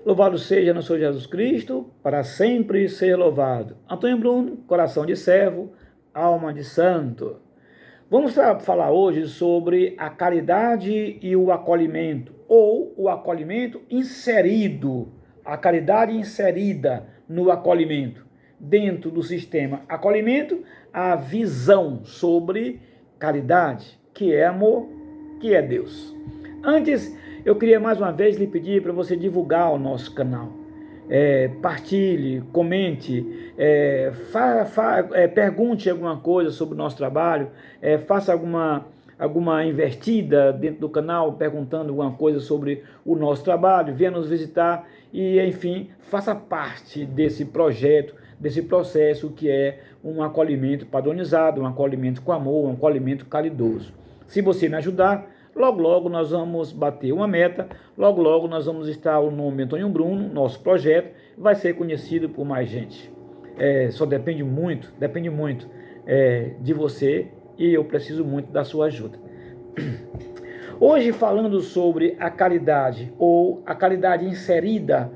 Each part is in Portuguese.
Louvado seja nosso Senhor Jesus Cristo, para sempre ser louvado. Antônio Bruno, coração de servo, alma de santo. Vamos falar hoje sobre a caridade e o acolhimento, ou o acolhimento inserido, a caridade inserida no acolhimento. Dentro do sistema acolhimento, a visão sobre caridade, que é amor, que é Deus. Antes, eu queria mais uma vez lhe pedir para você divulgar o nosso canal. Partilhe, comente, pergunte alguma coisa sobre o nosso trabalho, faça alguma investida dentro do canal, perguntando alguma coisa sobre o nosso trabalho, venha nos visitar e, enfim, faça parte desse projeto, desse processo que é um acolhimento padronizado, um acolhimento com amor, um acolhimento caridoso. Se você me ajudar, logo, logo nós vamos bater uma meta, logo, logo nós vamos estar o nome Antônio Bruno, nosso projeto, vai ser conhecido por mais gente. Só depende muito de você e eu preciso muito da sua ajuda. Hoje, falando sobre a caridade, ou a caridade inserida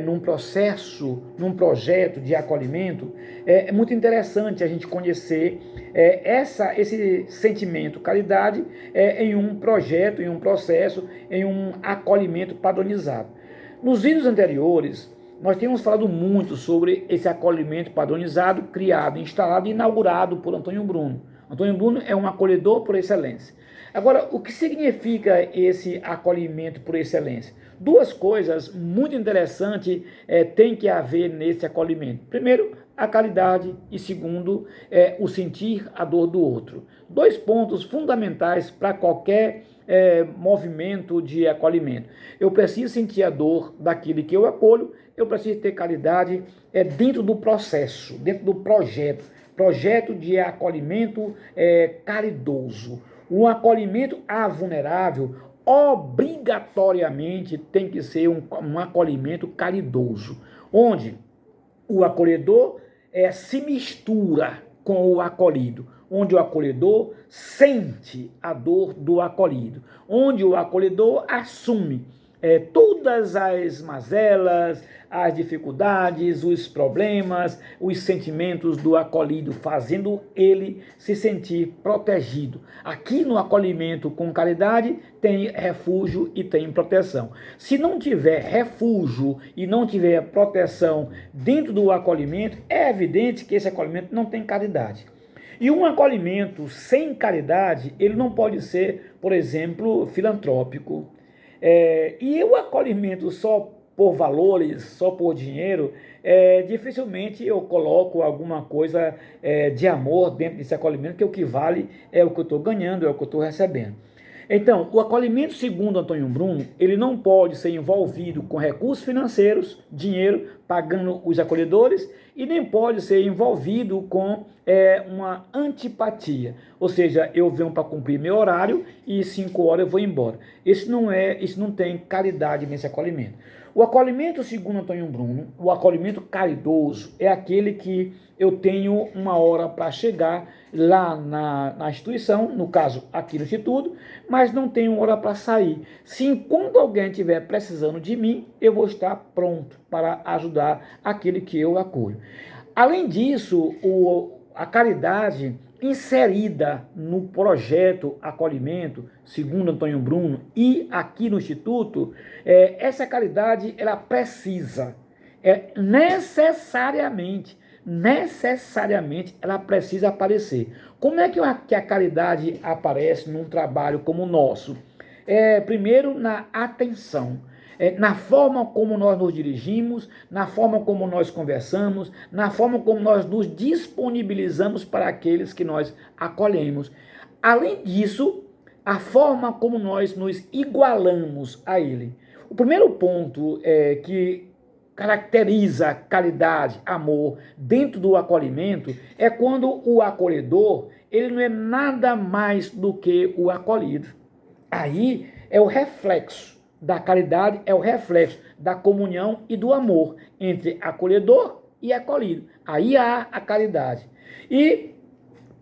num processo, num projeto de acolhimento, é muito interessante a gente conhecer esse sentimento caridade em um projeto, em um processo, em um acolhimento padronizado. Nos vídeos anteriores, nós temos falado muito sobre esse acolhimento padronizado, criado, instalado e inaugurado por Antônio Bruno. Antônio Bruno é um acolhedor por excelência. Agora, o que significa esse acolhimento por excelência? Duas coisas muito interessantes tem que haver nesse acolhimento. Primeiro, a caridade e segundo, o sentir a dor do outro. Dois pontos fundamentais para qualquer movimento de acolhimento. Eu preciso sentir a dor daquele que eu acolho, eu preciso ter caridade dentro do processo, dentro do projeto de acolhimento caridoso. Um acolhimento a vulnerável obrigatoriamente tem que ser um acolhimento caridoso, onde o acolhedor se mistura com o acolhido, onde o acolhedor sente a dor do acolhido, onde o acolhedor assume todas as mazelas, as dificuldades, os problemas, os sentimentos do acolhido, fazendo ele se sentir protegido. Aqui no acolhimento com caridade tem refúgio e tem proteção. Se não tiver refúgio e não tiver proteção dentro do acolhimento, é evidente que esse acolhimento não tem caridade. E um acolhimento sem caridade, ele não pode ser, por exemplo, filantrópico. E o acolhimento só por valores, só por dinheiro, dificilmente eu coloco alguma coisa de amor dentro desse acolhimento, que o que vale é o que eu estou ganhando, é o que eu estou recebendo. Então, o acolhimento, segundo Antônio Bruno, ele não pode ser envolvido com recursos financeiros, dinheiro, pagando os acolhedores, e nem pode ser envolvido com uma antipatia. Ou seja, eu venho para cumprir meu horário e 5 horas eu vou embora. Isso não tem caridade nesse acolhimento. O acolhimento, segundo Antônio Bruno, o acolhimento caridoso é aquele que eu tenho uma hora para chegar lá na instituição, no caso aqui no Instituto, mas não tenho hora para sair. Se enquanto alguém estiver precisando de mim, eu vou estar pronto para ajudar aquele que eu acolho. Além disso, a caridade inserida no projeto acolhimento, segundo Antônio Bruno, e aqui no Instituto, essa caridade ela precisa, necessariamente ela precisa aparecer. Como é que a caridade aparece num trabalho como o nosso? Primeiro, na atenção. Na forma como nós nos dirigimos, na forma como nós conversamos, na forma como nós nos disponibilizamos para aqueles que nós acolhemos. Além disso, a forma como nós nos igualamos a ele. O primeiro ponto que caracteriza caridade, amor dentro do acolhimento é quando o acolhedor ele não é nada mais do que o acolhido. Aí é o reflexo da caridade, é o reflexo da comunhão e do amor entre acolhedor e acolhido. Aí há a caridade. E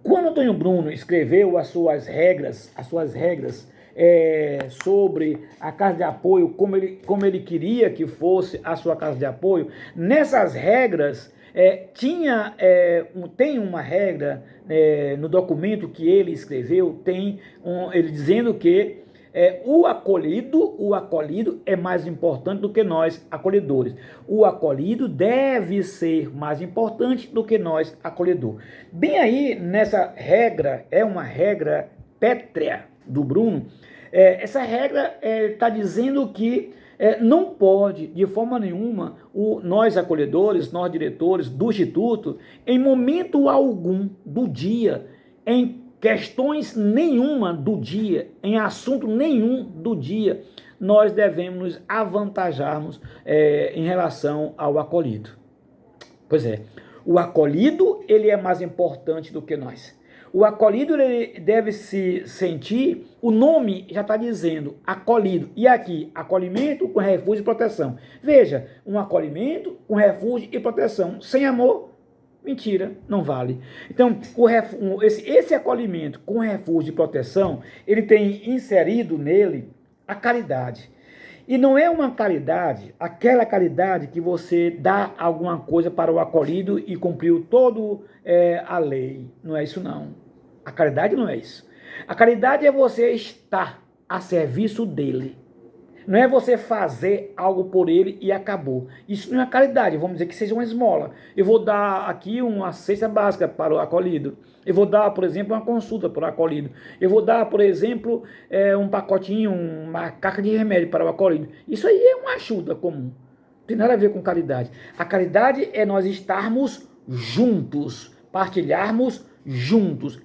quando Antônio Bruno escreveu as suas regras sobre a casa de apoio, como ele queria que fosse a sua casa de apoio. Nessas regras, tem uma regra no documento que ele escreveu, ele dizendo que o acolhido é mais importante do que nós, acolhedores. O acolhido deve ser mais importante do que nós, acolhedor. Bem aí, nessa regra, é uma regra pétrea do Bruno, essa regra está dizendo que não pode, de forma nenhuma, nós acolhedores, nós diretores do Instituto, em momento algum do dia, em questões nenhuma do dia, em assunto nenhum do dia, nós devemos nos avantajarmos em relação ao acolhido. Pois é, o acolhido, ele é mais importante do que nós. O acolhido, ele deve se sentir, o nome já está dizendo, acolhido. E aqui, acolhimento com refúgio e proteção. Veja, um acolhimento com refúgio e proteção. Sem amor, mentira, não vale. Então, esse acolhimento com refúgio e proteção, ele tem inserido nele a caridade. E não é uma caridade, aquela caridade que você dá alguma coisa para o acolhido e cumpriu toda a lei. Não é isso, não. A caridade não é isso. A caridade é você estar a serviço dele. Não é você fazer algo por ele e acabou. Isso não é caridade, vamos dizer que seja uma esmola. Eu vou dar aqui uma cesta básica para o acolhido. Eu vou dar, por exemplo, uma consulta para o acolhido. Eu vou dar, por exemplo, um pacotinho, uma caixa de remédio para o acolhido. Isso aí é uma ajuda comum. Não tem nada a ver com caridade. A caridade é nós estarmos juntos, partilharmos juntos.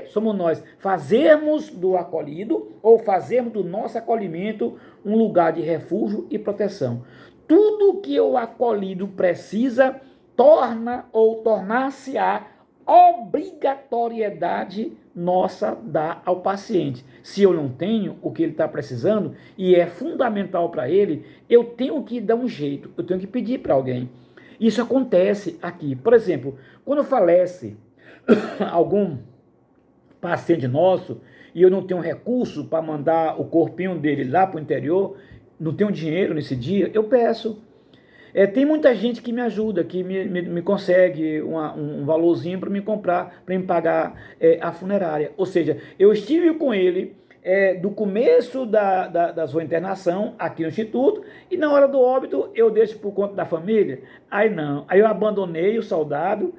Somos nós, fazermos do acolhido ou fazermos do nosso acolhimento um lugar de refúgio e proteção. Tudo que o acolhido precisa tornar-se-á obrigatoriedade nossa dar ao paciente. Se eu não tenho o que ele está precisando e é fundamental para ele, eu tenho que dar um jeito, eu tenho que pedir para alguém. Isso acontece aqui. Por exemplo, quando falece algum paciente nosso e eu não tenho recurso para mandar o corpinho dele lá para o interior, não tenho dinheiro nesse dia, eu peço. Tem muita gente que me ajuda, que me consegue um valorzinho para me comprar, para me pagar a funerária. Ou seja, eu estive com ele do começo da sua internação aqui no Instituto, e na hora do óbito eu deixo por conta da família. Aí não, aí eu abandonei o soldado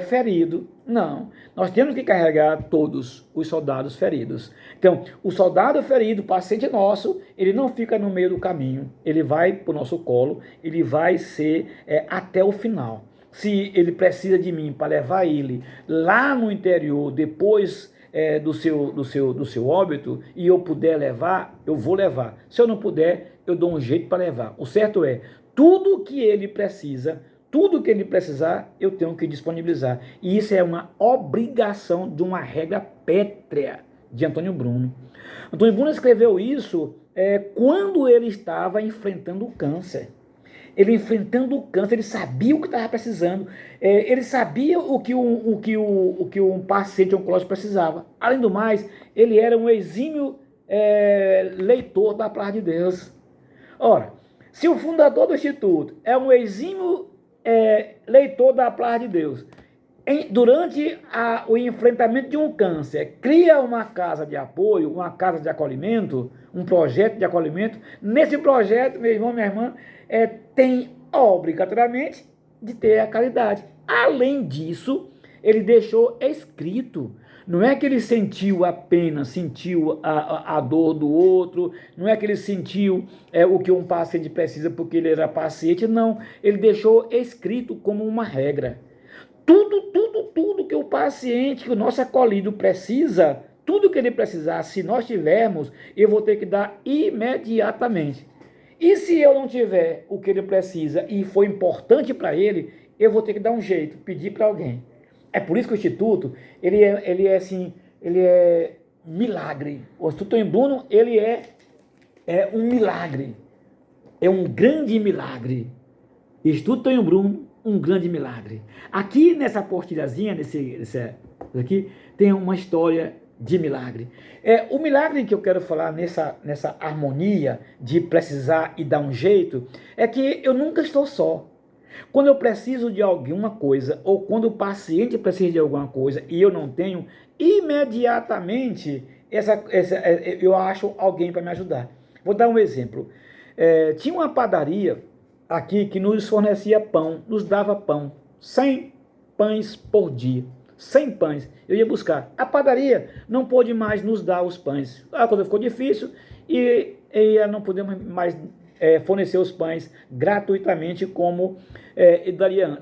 ferido. Não, nós temos que carregar todos os soldados feridos. Então, o soldado ferido, paciente nosso, ele não fica no meio do caminho, ele vai para o nosso colo, ele vai ser até o final. Se ele precisa de mim para levar ele lá no interior, depois do seu óbito, e eu puder levar, eu vou levar. Se eu não puder, eu dou um jeito para levar. O certo é, tudo que ele precisa, tudo que ele precisar, eu tenho que disponibilizar. E isso é uma obrigação de uma regra pétrea de Antônio Bruno. Antônio Bruno escreveu isso quando ele estava enfrentando o câncer. Ele enfrentando o câncer, ele sabia o que estava precisando, ele sabia o que um paciente oncológico precisava. Além do mais, ele era um exímio leitor da palavra de Deus. Ora, se o fundador do Instituto é um exímio leitor da palavra de Deus, durante o enfrentamento de um câncer, cria uma casa de apoio, uma casa de acolhimento, um projeto de acolhimento. Nesse projeto, meu irmão, minha irmã, tem obrigatoriamente de ter a caridade. Além disso, ele deixou escrito. Não é que ele sentiu a pena, sentiu a dor do outro, não é que ele sentiu o que um paciente precisa porque ele era paciente, não. Ele deixou escrito como uma regra. Tudo que o paciente, que o nosso acolhido precisa, tudo que ele precisar, se nós tivermos, eu vou ter que dar imediatamente. E se eu não tiver o que ele precisa e for importante para ele, eu vou ter que dar um jeito, pedir para alguém. É por isso que o Instituto, ele é milagre. O Instituto Antônio Bruno, ele é um milagre. É um grande milagre. Instituto Antônio Bruno, um grande milagre. Aqui nessa postilhazinha, aqui, tem uma história de milagre. O milagre que eu quero falar nessa harmonia de precisar e dar um jeito, é que eu nunca estou só. Quando eu preciso de alguma coisa, ou quando o paciente precisa de alguma coisa e eu não tenho, imediatamente eu acho alguém para me ajudar. Vou dar um exemplo. Tinha uma padaria aqui que nos fornecia pão, nos dava pão, 100 pães por dia. 100 pães, eu ia buscar. A padaria não pôde mais nos dar os pães. A coisa ficou difícil e não podemos mais fornecer os pães gratuitamente como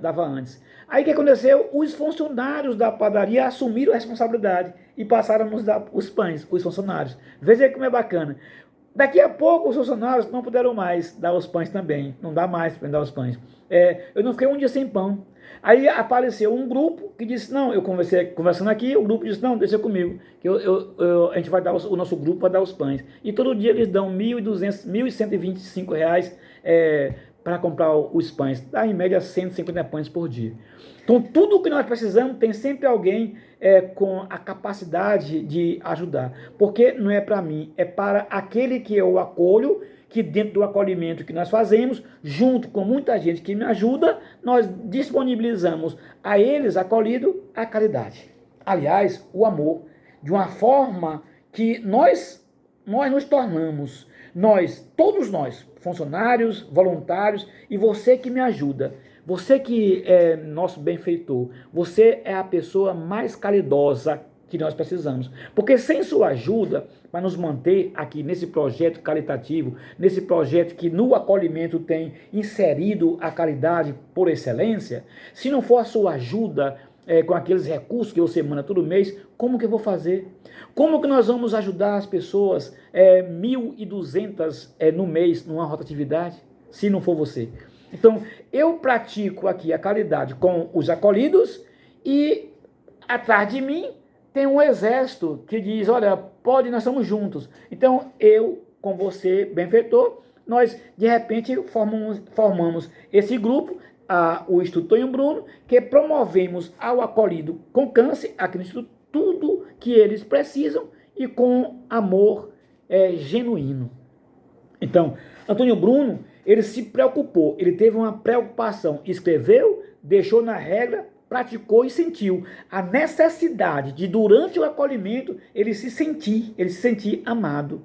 dava antes. Aí o que aconteceu? Os funcionários da padaria assumiram a responsabilidade e passaram a nos dar os pães, os funcionários. Veja como é bacana. Daqui a pouco os funcionários não puderam mais dar os pães também, não dá mais para dar os pães. Eu não fiquei um dia sem pão. Aí apareceu um grupo que disse, não, eu conversando aqui, o grupo disse, não, deixa comigo, que a gente vai dar, o nosso grupo vai dar os pães. E todo dia eles dão R$ 1.125 para comprar os pães. Dá em média 150 pães por dia. Então tudo o que nós precisamos tem sempre alguém com a capacidade de ajudar. Porque não é para mim, é para aquele que eu acolho, que dentro do acolhimento que nós fazemos, junto com muita gente que me ajuda, nós disponibilizamos a eles acolhido a caridade. Aliás, o amor, de uma forma que nós nos tornamos, todos nós, funcionários, voluntários, e você que me ajuda, você que é nosso benfeitor, você é a pessoa mais caridosa que nós precisamos. Porque sem sua ajuda, para nos manter aqui nesse projeto caritativo, nesse projeto que no acolhimento tem inserido a caridade por excelência, se não for a sua ajuda com aqueles recursos que você manda todo mês, como que eu vou fazer? Como que nós vamos ajudar as pessoas 1.200 no mês numa rotatividade, se não for você? Então, eu pratico aqui a caridade com os acolhidos e atrás de mim tem um exército que diz, olha, nós estamos juntos. Então, eu, com você, benfeitor, nós, de repente, formamos esse grupo, o Instituto Tonho Bruno, que promovemos ao acolhido com câncer, aqui no Instituto, tudo que eles precisam e com amor genuíno. Então, Antônio Bruno, ele se preocupou, ele teve uma preocupação, escreveu, deixou na regra, praticou e sentiu a necessidade de, durante o acolhimento, ele se sentir amado.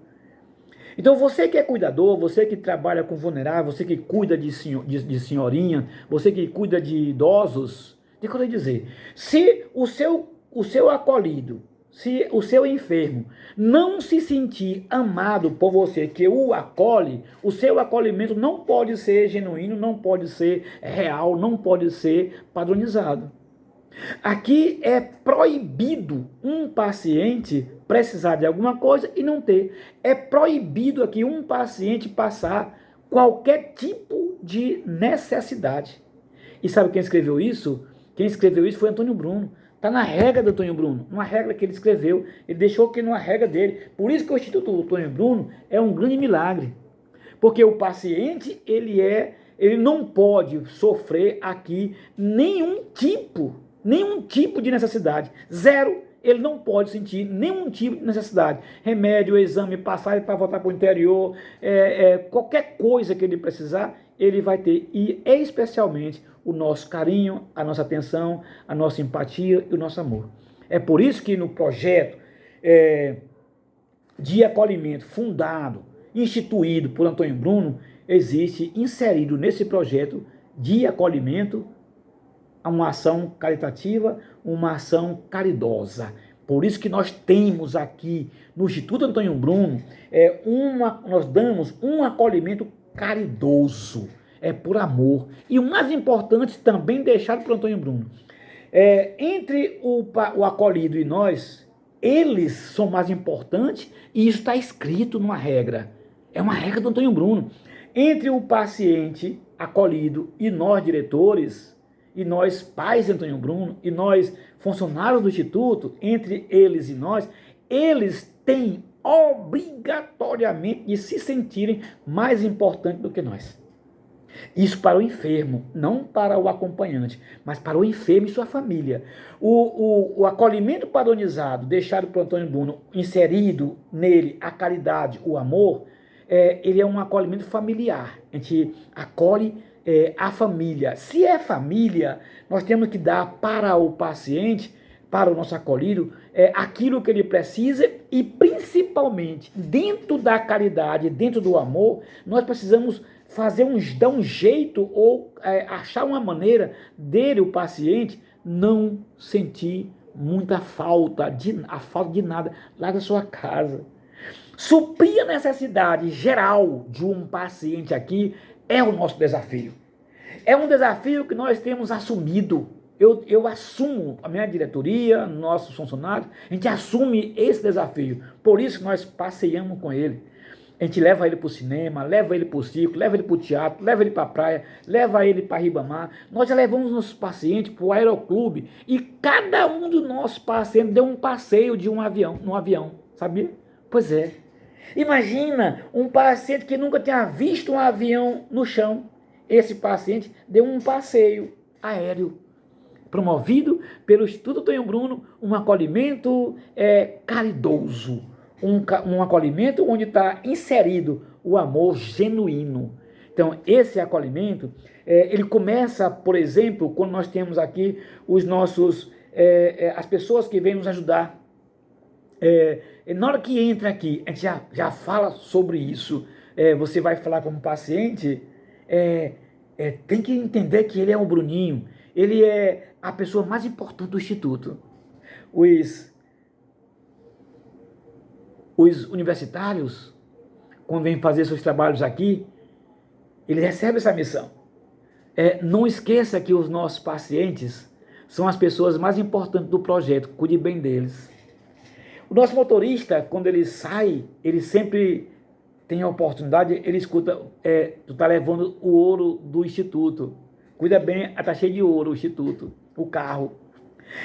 Então, você que é cuidador, você que trabalha com vulnerável, você que cuida de senhorinha, você que cuida de idosos, deixa eu dizer, se o seu acolhido, se o seu enfermo não se sentir amado por você que o acolhe, o seu acolhimento não pode ser genuíno, não pode ser real, não pode ser padronizado. Aqui é proibido um paciente precisar de alguma coisa e não ter. É proibido aqui um paciente passar qualquer tipo de necessidade. E sabe quem escreveu isso? Quem escreveu isso foi Antônio Bruno. Está na regra do Tonho Bruno, uma regra que ele escreveu, ele deixou que numa regra dele. Por isso que o Instituto Tonho Bruno é um grande milagre, porque o paciente, ele não pode sofrer aqui nenhum tipo de necessidade, zero, ele não pode sentir nenhum tipo de necessidade, remédio, exame, passagem para voltar para o interior, qualquer coisa que ele precisar, ele vai ter, e especialmente o nosso carinho, a nossa atenção, a nossa empatia e o nosso amor. É por isso que no projeto de acolhimento fundado, instituído por Antônio Bruno, existe inserido nesse projeto de acolhimento uma ação caritativa, uma ação caridosa. Por isso que nós temos aqui no Instituto Antônio Bruno, nós damos um acolhimento caridoso, por amor. E o mais importante também deixado por Antônio Bruno, entre o acolhido e nós, eles são mais importantes e isso está escrito numa regra. É uma regra do Antônio Bruno. Entre o paciente acolhido e nós, diretores, e nós, pais de Antônio Bruno, e nós, funcionários do Instituto, entre eles e nós, eles têm obrigatoriamente de se sentirem mais importantes do que nós. Isso para o enfermo, não para o acompanhante, mas para o enfermo e sua família. O acolhimento padronizado, deixado por Antônio Bruno, inserido nele a caridade, o amor, ele é um acolhimento familiar. A gente acolhe a família. Se é família, nós temos que dar para o paciente, para o nosso acolhido, aquilo que ele precisa e, principalmente, dentro da caridade, dentro do amor, nós precisamos dar um jeito ou achar uma maneira dele, o paciente, não sentir muita falta de nada lá da sua casa. Suprir a necessidade geral de um paciente aqui é o nosso desafio. É um desafio que nós temos assumido. Eu assumo, a minha diretoria, nossos funcionários, a gente assume esse desafio. Por isso nós passeamos com ele. A gente leva ele para o cinema, leva ele para o circo, leva ele para o teatro, leva ele para a praia, leva ele para Ribamar. Nós já levamos nossos pacientes para o aeroclube e cada um dos nossos pacientes deu um passeio de um avião, no avião, sabia? Pois é. Imagina um paciente que nunca tinha visto um avião no chão. Esse paciente deu um passeio aéreo, promovido pelo Instituto Tonho Bruno, um acolhimento caridoso, um acolhimento onde está inserido o amor genuíno. Então, esse acolhimento, ele começa, por exemplo, quando nós temos aqui os nossos, as pessoas que vêm nos ajudar. Na hora que entra aqui, a gente já fala sobre isso. Você vai falar como paciente, tem que entender que ele é um Bruninho, ele é a pessoa mais importante do Instituto. Os universitários, quando vêm fazer seus trabalhos aqui, eles recebem essa missão. Não esqueça que os nossos pacientes são as pessoas mais importantes do projeto, cuide bem deles. O nosso motorista, quando ele sai, ele sempre tem a oportunidade, ele escuta, tu tá levando o ouro do Instituto, cuida bem, tá cheio de ouro o Instituto, o carro.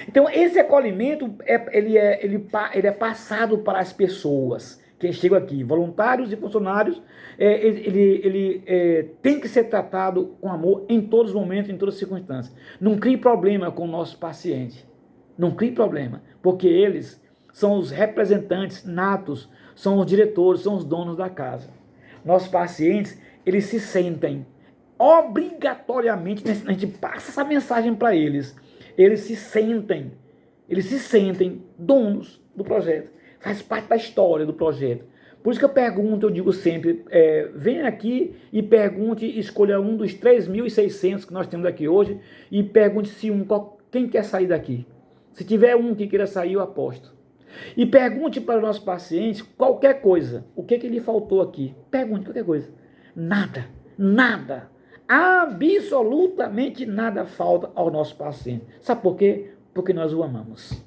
Então, esse acolhimento, ele é passado para as pessoas que chegam aqui, voluntários e funcionários, ele tem que ser tratado com amor em todos os momentos, em todas as circunstâncias. Não crie problema com o nosso paciente, não crie problema, porque eles são os representantes natos, são os diretores, são os donos da casa. Nossos pacientes, eles se sentem obrigatoriamente, a gente passa essa mensagem para eles, eles se sentem donos do projeto, faz parte da história do projeto. Por isso que eu digo sempre, venha aqui e pergunte, escolha um dos 3.600 que nós temos aqui hoje e pergunte se quem quer sair daqui. Se tiver um que queira sair, eu aposto. E pergunte para os nossos pacientes qualquer coisa, o que lhe faltou aqui. Pergunte qualquer coisa. Nada, absolutamente nada falta ao nosso paciente. Sabe por quê? Porque nós o amamos.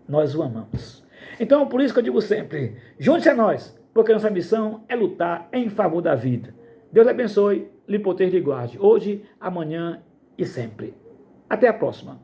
Nós o amamos. Então, por isso que eu digo sempre, junte-se a nós, porque nossa missão é lutar em favor da vida. Deus lhe abençoe, lhe proteja e lhe guarde, hoje, amanhã e sempre. Até a próxima.